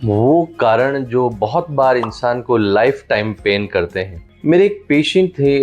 वो कारण जो बहुत बार इंसान को लाइफ टाइम पेन करते हैं। मेरे एक पेशेंट थे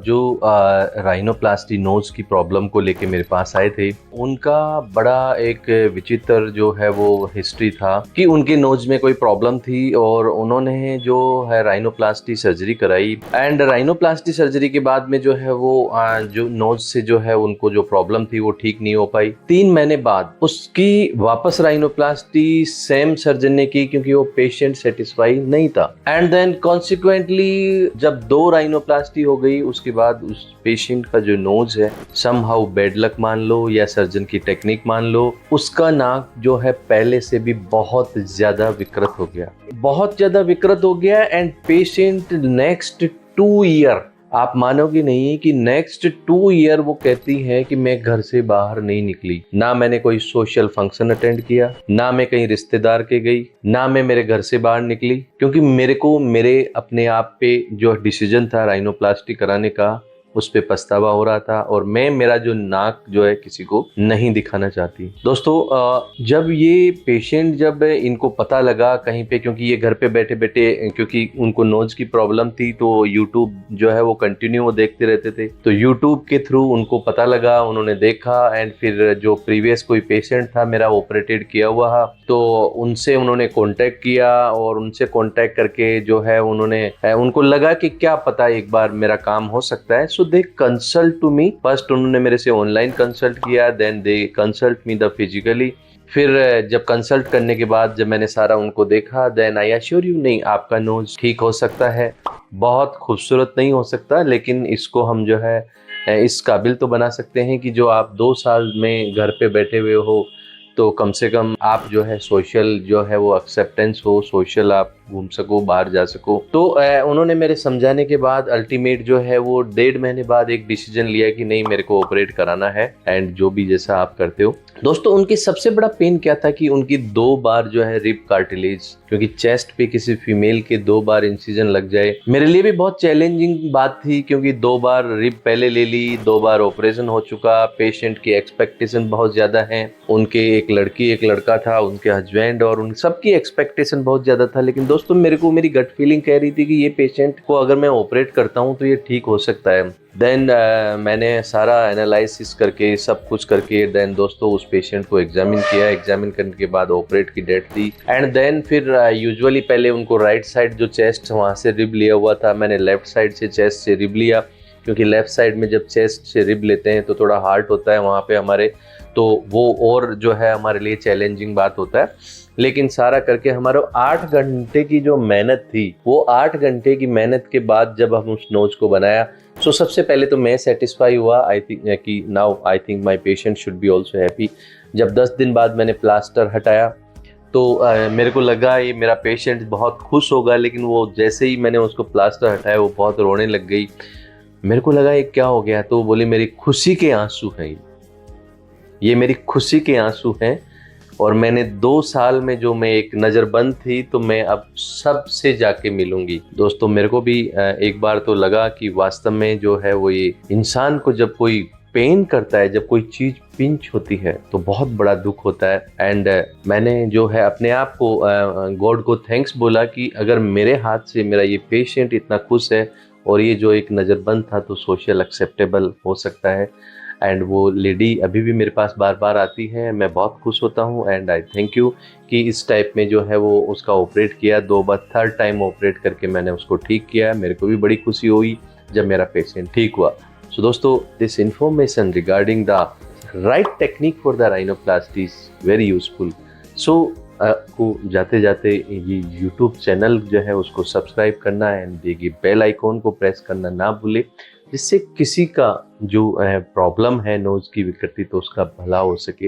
जो राइनोप्लास्टी नोज की प्रॉब्लम को लेके मेरे पास आए थे। उनका बड़ा एक विचित्र जो है वो हिस्ट्री था कि उनके नोज में कोई प्रॉब्लम थी और उन्होंने जो है राइनोप्लास्टी सर्जरी कराई। एंड राइनोप्लास्टी सर्जरी के बाद में जो है वो जो नोज से जो है उनको जो प्रॉब्लम थी वो ठीक नहीं हो पाई। 3 महीने बाद उसकी वापस राइनोप्लास्टी सेम सर्जन ने की क्योंकि वो पेशेंट सेटिस्फाई नहीं था। एंड देन कॉन्सिक्वेंटली जब 2 राइनोप्लास्टी हो गई उसके बाद उस पेशेंट का जो नोज है, समहाउ बैड लक मान लो या सर्जन की टेक्निक मान लो, उसका नाक जो है पहले से भी बहुत ज्यादा विकृत हो गया, बहुत ज्यादा विकृत हो गया। एंड पेशेंट नेक्स्ट 2 ईयर, आप मानोगे नहीं कि नेक्स्ट 2 ईयर वो कहती है कि मैं घर से बाहर नहीं निकली, ना मैंने कोई सोशल फंक्शन अटेंड किया, ना मैं कहीं रिश्तेदार के गई, ना मैं मेरे घर से बाहर निकली, क्योंकि मेरे को मेरे अपने आप पे जो डिसीजन था राइनोप्लास्टी कराने का उस पे पछतावा हो रहा था और मैं मेरा जो नाक जो है किसी को नहीं दिखाना चाहती। दोस्तों जब ये पेशेंट जब इनको पता लगा कहीं पे, क्योंकि ये घर पे बैठे बैठे क्योंकि उनको नोज की प्रॉब्लम थी तो यूट्यूब जो है वो कंटिन्यू वो देखते रहते थे, तो यूट्यूब के थ्रू उनको पता लगा, उन्होंने देखा। एंड फिर जो प्रीवियस कोई पेशेंट था मेरा ऑपरेटेड किया हुआ तो उनसे उन्होंने कांटेक्ट किया और उनसे कांटेक्ट करके जो है उन्होंने उनको लगा कि क्या पता एक बार मेरा काम हो सकता है। So they consult to me. First उन्होंने मेरे से ऑनलाइन कंसल्ट किया, then they consult me the physically. फिर जब कंसल्ट करने के बाद जब मैंने सारा उनको देखा, देन आई एश्योर यू, नहीं आपका नोज ठीक हो सकता है, बहुत खूबसूरत नहीं हो सकता लेकिन इसको हम जो है इस काबिल तो बना सकते हैं कि जो आप 2 साल में घर पे बैठे हुए हो तो कम से कम आप जो है सोशल जो है वो एक्सेप्टेंस हो, सोशल आप घूम सको, बाहर जा सको। तो उन्होंने मेरे समझाने के बाद अल्टीमेट जो है वो 1.5 महीने बाद एक डिसीजन लिया कि नहीं मेरे को ऑपरेट कराना है एंड जो भी जैसा आप करते हो। दोस्तों उनकी सबसे बड़ा पेन क्या था कि उनकी 2 बार जो है रिब कार्टिलेज, क्योंकि चेस्ट पे किसी फीमेल के 2 बार इंसिजन लग जाए मेरे लिए भी बहुत चैलेंजिंग बात थी, क्योंकि 2 बार रिब पहले ले ली, 2 बार ऑपरेशन हो चुका, पेशेंट की एक्सपेक्टेशन बहुत ज्यादा है, उनके एक लड़की एक लड़का था, उनके हस्बैंड और उन सबकी एक्सपेक्टेशन बहुत ज्यादा था। लेकिन दोस्तों मेरे को मेरी गट फीलिंग कह रही थी कि ये पेशेंट को अगर मैं ऑपरेट करता हूँ तो ये ठीक हो सकता है। देन मैंने सारा एनालिसिस करके सब कुछ करके देन दोस्तों उस पेशेंट को एग्जामिन किया, एग्जामिन करने के बाद ऑपरेट की डेट दी। एंड देन फिर यूजुअली पहले उनको राइट साइड जो चेस्ट वहाँ से रिब लिया हुआ था, मैंने लेफ्ट साइड से चेस्ट से रिब लिया, क्योंकि लेफ्ट साइड में जब चेस्ट से रिब लेते हैं तो थोड़ा हार्ड होता है वहाँ पे हमारे, तो वो और जो है हमारे लिए चैलेंजिंग बात होता है। लेकिन सारा करके हमारा 8 घंटे की जो मेहनत थी, वो 8 घंटे की मेहनत के बाद जब हम उस नोज को बनाया, सो सबसे पहले तो मैं सेटिस्फाई हुआ, आई थिंक कि now I think my patient should be also happy. जब 10 दिन बाद मैंने प्लास्टर हटाया तो मेरे को लगा ये मेरा पेशेंट बहुत खुश होगा, लेकिन वो जैसे ही मैंने उसको प्लास्टर हटाया वो बहुत रोने लग गई। मेरे को लगा ये क्या हो गया, तो बोली मेरी खुशी के आंसू हैं, ये मेरी खुशी के आंसू हैं। और मैंने 2 साल में जो मैं एक नज़रबंद थी तो मैं अब सबसे जाके मिलूंगी। दोस्तों मेरे को भी एक बार तो लगा कि वास्तव में जो है वो ये इंसान को जब कोई पेन करता है, जब कोई चीज़ पिंच होती है तो बहुत बड़ा दुख होता है। एंड मैंने जो है अपने आप को गॉड को थैंक्स बोला कि अगर मेरे हाथ से मेरा ये पेशेंट इतना खुश है और ये जो एक नज़रबंद था तो सोशल एक्सेप्टेबल हो सकता है। एंड वो लेडी अभी भी मेरे पास बार बार आती है, मैं बहुत खुश होता हूँ। एंड आई थैंक यू कि इस टाइप में जो है वो उसका ऑपरेट किया, 2 बार 3rd टाइम ऑपरेट करके मैंने उसको ठीक किया। मेरे को भी बड़ी खुशी हुई जब मेरा पेशेंट ठीक हुआ। सो दोस्तों this information regarding the right technique for the rhinoplasty is very useful. So को जाते जाते ये यूट्यूब चैनल जो है उसको सब्सक्राइब करना एंड देखिए बेल आइकॉन को प्रेस करना ना भूले, जिससे किसी का जो प्रॉब्लम है नोज की विकृति तो उसका भला हो सके।